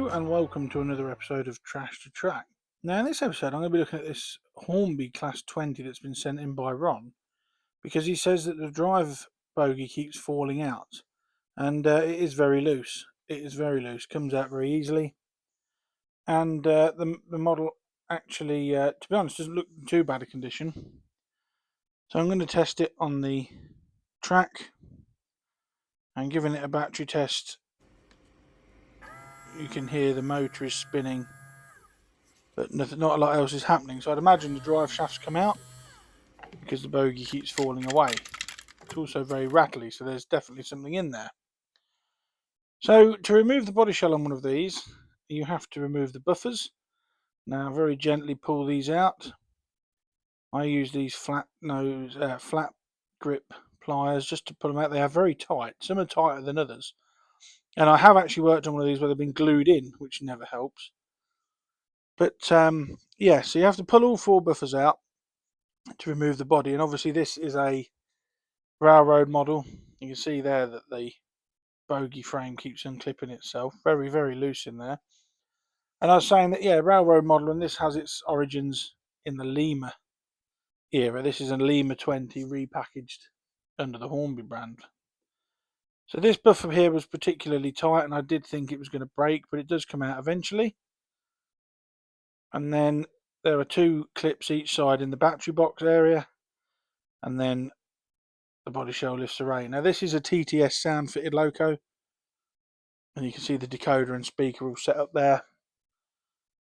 Hello and welcome to another episode of Trash to Track. Now in this episode I'm going to be looking at this Hornby Class 20 that's been sent in by Ron, because he says that the drive bogey keeps falling out, and it is very loose. It is very loose, comes out very easily, and the model actually, to be honest, doesn't look in too bad a condition. So I'm going to test it on the track, and giving it a battery test. You can hear the motor is spinning, but not a lot else is happening. So I'd imagine the drive shafts come out because the bogey keeps falling away. It's also very rattly, so there's definitely something in there. So to remove the body shell on one of these, you have to remove the buffers. Now very gently pull these out. I use these flat grip pliers just to pull them out. They are very tight. Some are tighter than others. And I have actually worked on one of these where they've been glued in, which never helps. But yeah, so you have to pull all four buffers out to remove the body. And obviously this is a railroad model. You can see there that the bogey frame keeps unclipping itself. Very, very loose in there. And I was saying that, yeah, railroad model, and this has its origins in the Lima era. This is a Lima 20 repackaged under the Hornby brand. So this buffer here was particularly tight, and I did think it was going to break, but it does come out eventually. And then there are two clips each side in the battery box area, and then the body shell lifts array. Now this is a TTS sound fitted loco, and you can see the decoder and speaker all set up there.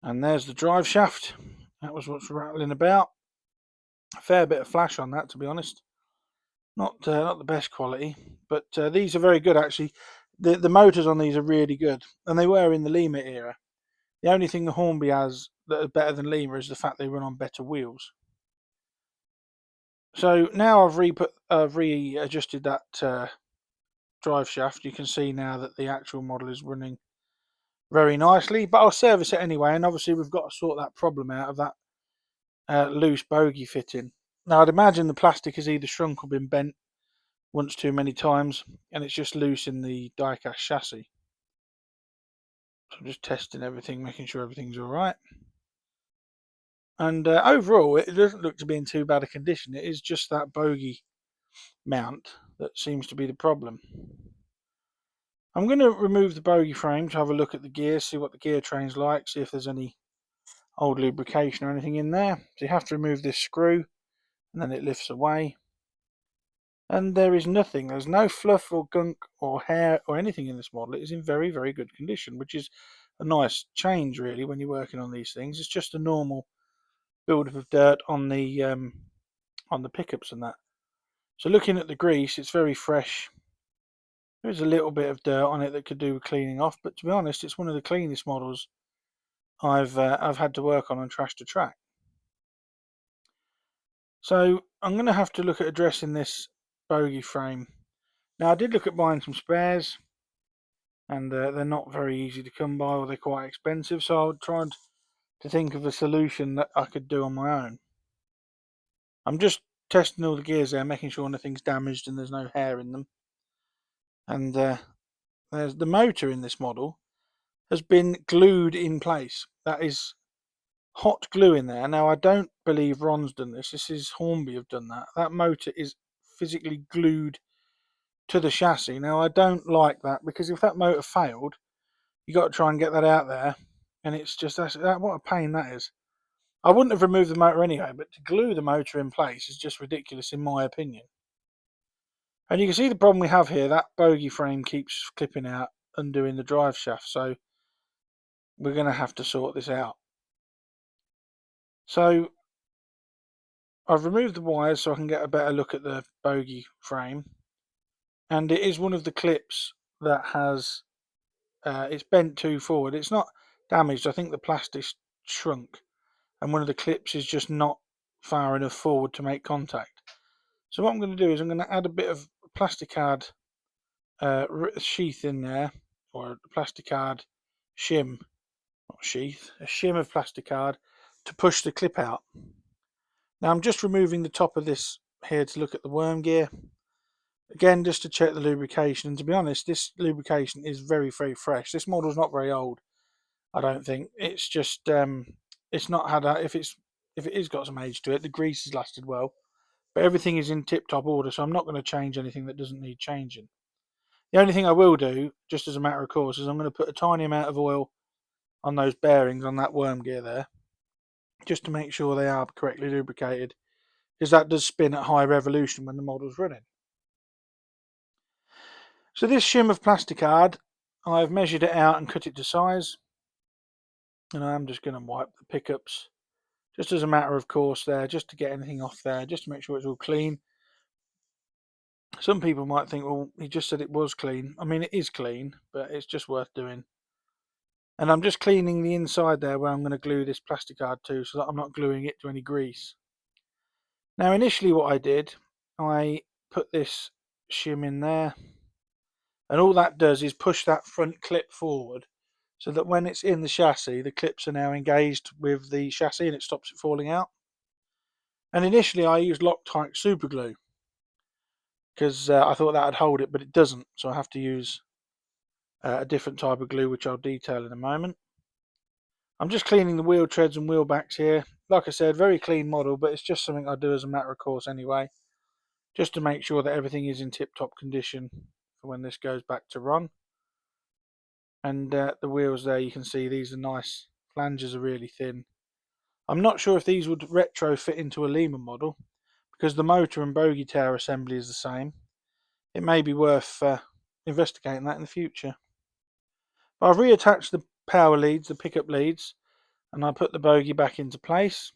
And there's the drive shaft. That was what's rattling about. A fair bit of flash on that, to be honest. Not the best quality, but these are very good actually. The motors on these are really good, and they were in the Lima era. The only thing the Hornby has that are better than Lima is the fact they run on better wheels. So now I've readjusted that drive shaft. You can see now that the actual model is running very nicely, but I'll service it anyway, and obviously we've got to sort that problem out of that loose bogey fitting. Now I'd imagine the plastic has either shrunk or been bent once too many times, and it's just loose in the die-cast chassis. So I'm just testing everything, making sure everything's alright. And overall it doesn't look to be in too bad a condition. It is just that bogey mount that seems to be the problem. I'm going to remove the bogey frame to have a look at the gears, see what the gear train's like, see if there's any old lubrication or anything in there. So you have to remove this screw, and then it lifts away. And there is nothing. There's no fluff or gunk or hair or anything in this model. It is in very, very good condition, which is a nice change really when you're working on these things. It's just a normal buildup of dirt on the pickups and that. So looking at the grease, it's very fresh. There's a little bit of dirt on it that could do with cleaning off, but to be honest, it's one of the cleanest models I've had to work on Trash to Track. So I'm going to have to look at addressing this bogey frame. Now I did look at buying some spares, and they're not very easy to come by, or they're quite expensive, so I tried to think of a solution that I could do on my own. I'm just testing all the gears there, making sure nothing's damaged and there's no hair in them. And there's the motor in this model has been glued in place. That is hot glue in there. Now I don't believe Ron's done this. This is Hornby have done that. That motor is physically glued to the chassis. Now I don't like that, because if that motor failed, you got to try and get that out there, and it's just what a pain that is. I wouldn't have removed the motor anyway, but to glue the motor in place is just ridiculous in my opinion. And you can see the problem we have here. That bogey frame keeps clipping out, undoing the drive shaft, so we're going to have to sort this out. So I've removed the wires so I can get a better look at the bogey frame, and it is one of the clips that has it's bent too forward. It's not damaged. I think the plastic's shrunk, and one of the clips is just not far enough forward to make contact. So what I'm going to do is I'm going to add a bit of plasticard sheath in there, or a plasticard shim, not sheath, a shim of plasticard to push the clip out. Now I'm just removing the top of this here to look at the worm gear. Again, just to check the lubrication, and to be honest, this lubrication is very, very fresh. This model's not very old. I don't think it's just it's not had a, if it is got some age to it, the grease has lasted well, but everything is in tip-top order, so I'm not going to change anything that doesn't need changing. The only thing I will do, just as a matter of course, is I'm going to put a tiny amount of oil on those bearings on that worm gear there, just to make sure they are correctly lubricated, because that does spin at high revolution when the model's running. So this shim of plasticard, I've measured it out and cut it to size, and I'm just going to wipe the pickups just as a matter of course there, just to get anything off there, just to make sure it's all clean. Some people might think, well, he just said it was clean. I mean, it is clean, but it's just worth doing. And I'm just cleaning the inside there where I'm going to glue this plasticard to, so that I'm not gluing it to any grease. Now initially what I did, I put this shim in there, and all that does is push that front clip forward, so that when it's in the chassis, the clips are now engaged with the chassis and it stops it falling out. And initially I used Loctite super glue, because I thought that would hold it, but it doesn't, so I have to use a different type of glue, which I'll detail in a moment. I'm just cleaning the wheel treads and wheel backs here. Like I said, very clean model, but it's just something I do as a matter of course anyway, just to make sure that everything is in tip-top condition for when this goes back to run. And the wheels there, you can see these are nice. Flanges are really thin. I'm not sure if these would retrofit into a Lima model, because the motor and bogie tower assembly is the same. It may be worth investigating that in the future. But I've reattached the power leads, the pickup leads, and I put the bogie back into place,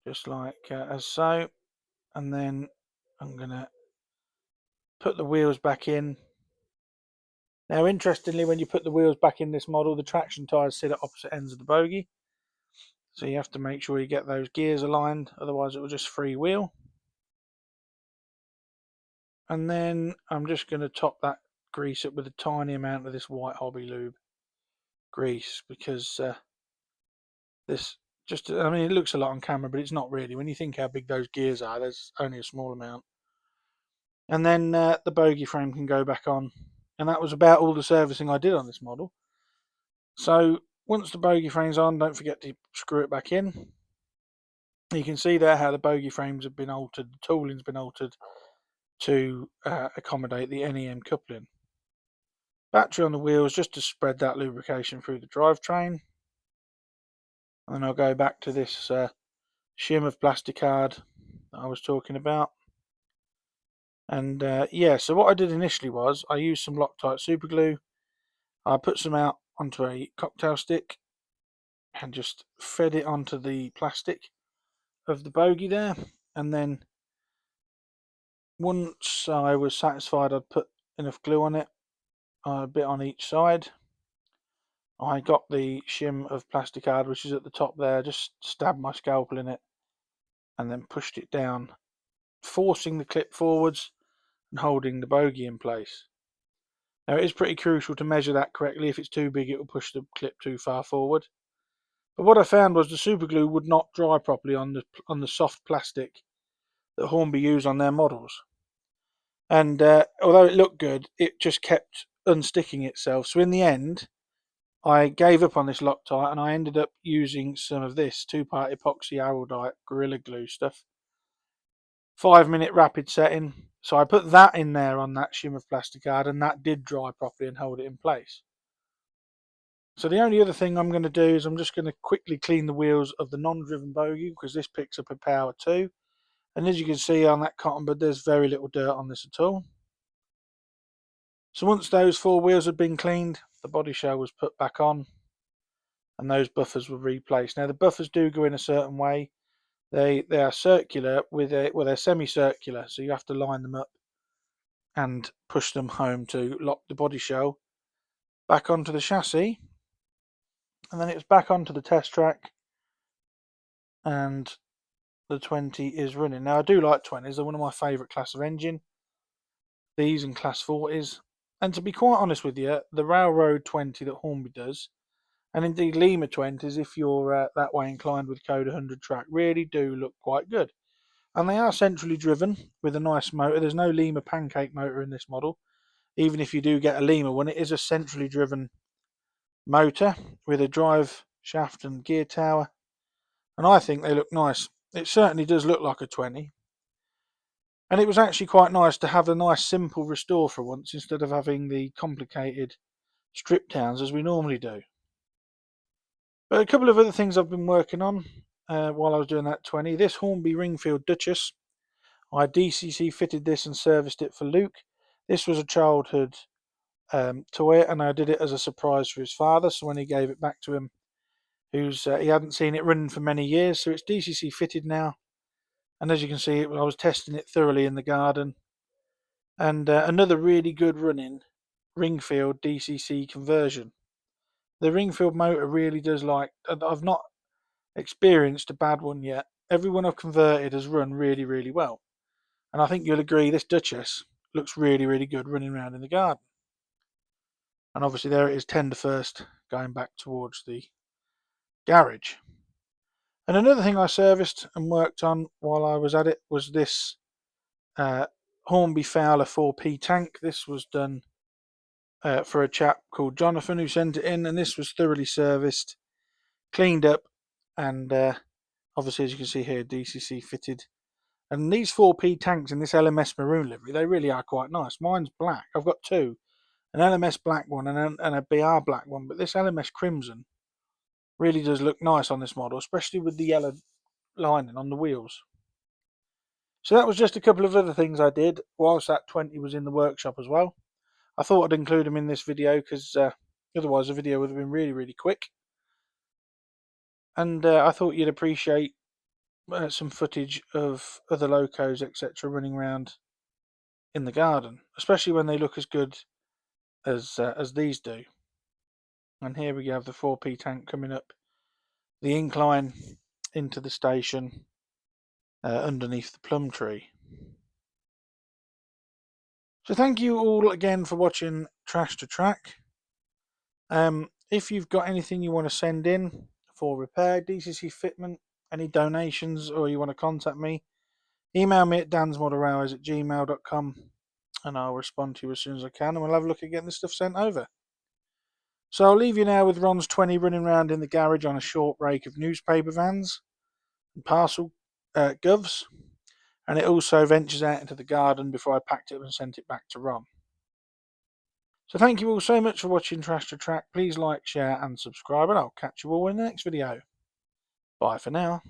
just like as so. And then I'm going to put the wheels back in. Now interestingly, when you put the wheels back in this model, the traction tyres sit at opposite ends of the bogie, so you have to make sure you get those gears aligned, otherwise it will just freewheel. And then I'm just going to top that grease up with a tiny amount of this white hobby lube grease, because this just, I mean, it looks a lot on camera, but it's not really. When you think how big those gears are, there's only a small amount. And then the bogie frame can go back on, and that was about all the servicing I did on this model. So once the bogie frame's on, don't forget to screw it back in. You can see there how the bogie frames have been altered, the tooling's been altered to accommodate the NEM coupling. Battery on the wheels just to spread that lubrication through the drivetrain. And then I'll go back to this shim of plasticard that I was talking about. And yeah, so what I did initially was I used some Loctite super glue. I put some out onto a cocktail stick and just fed it onto the plastic of the bogie there. And then once I was satisfied I'd put enough glue on it, a bit on each side, I got the shim of plasticard, which is at the top there, just stabbed my scalpel in it and then pushed it down, forcing the clip forwards and holding the bogie in place. Now it is pretty crucial to measure that correctly. If it's too big, it will push the clip too far forward. But what I found was the super glue would not dry properly on the soft plastic that Hornby use on their models. And although it looked good, it just kept unsticking itself. So in the end, I gave up on this Loctite and I ended up using some of this 2-part epoxy Araldite Gorilla Glue stuff. 5-minute rapid setting. So I put that in there on that shim of plasticard, and that did dry properly and hold it in place. So the only other thing I'm going to do is I'm just going to quickly clean the wheels of the non-driven bogie, because this picks up a power too. And as you can see on that cotton bud, there's very little dirt on this at all. So once those 4 wheels had been cleaned, the body shell was put back on and those buffers were replaced. Now the buffers do go in a certain way. They are circular with they're semicircular, so you have to line them up and push them home to lock the body shell back onto the chassis. And then it's back onto the test track, and the 20 is running. Now I do like 20s, they're one of my favourite class of engine, these and class 40s. And to be quite honest with you, the Railroad 20 that Hornby does, and indeed Lima 20s, if you're that way inclined with Code 100 track, really do look quite good. And they are centrally driven with a nice motor. There's no Lima pancake motor in this model. Even if you do get a Lima one, it is a centrally driven motor with a drive shaft and gear tower, and I think they look nice. It certainly does look like a 20, and it was actually quite nice to have a nice simple restore for once instead of having the complicated strip downs as we normally do. But a couple of other things I've been working on while I was doing that 20. This Hornby Ringfield Duchess, I DCC fitted this and serviced it for Luke. This was a childhood toy, and I did it as a surprise for his father. So when he gave it back to him, he hadn't seen it running for many years, so it's DCC fitted now. And as you can see, I was testing it thoroughly in the garden. And another really good running Ringfield DCC conversion. The Ringfield motor really does I've not experienced a bad one yet. Everyone I've converted has run really, really well. And I think you'll agree this Duchess looks really, really good running around in the garden. And obviously there it is, tender first, going back towards the garage. And another thing I serviced and worked on while I was at it was this Hornby Fowler 4P tank. This was done for a chap called Jonathan who sent it in, and this was thoroughly serviced, cleaned up, and obviously as you can see here, DCC fitted. And these 4P tanks in this LMS maroon livery, they really are quite nice. Mine's black. I've got two, an LMS black one and a BR black one, but this LMS crimson really does look nice on this model, especially with the yellow lining on the wheels. So that was just a couple of other things I did whilst that 20 was in the workshop as well. I thought I'd include them in this video because otherwise the video would have been really, really quick. And I thought you'd appreciate some footage of other locos, etc., running around in the garden, especially when they look as good as these do. And here we have the 4P tank coming up the incline into the station underneath the plum tree. So thank you all again for watching Trash to Track. If you've got anything you want to send in for repair, DCC fitment, any donations, or you want to contact me, email me at dansmodelrailways@gmail.com and I'll respond to you as soon as I can, and we'll have a look at getting this stuff sent over. So I'll leave you now with Ron's 20 running around in the garage on a short rake of newspaper vans and parcel govs, and it also ventures out into the garden before I packed it up and sent it back to Ron. So thank you all so much for watching Trash to Track. Please like, share and subscribe, and I'll catch you all in the next video. Bye for now.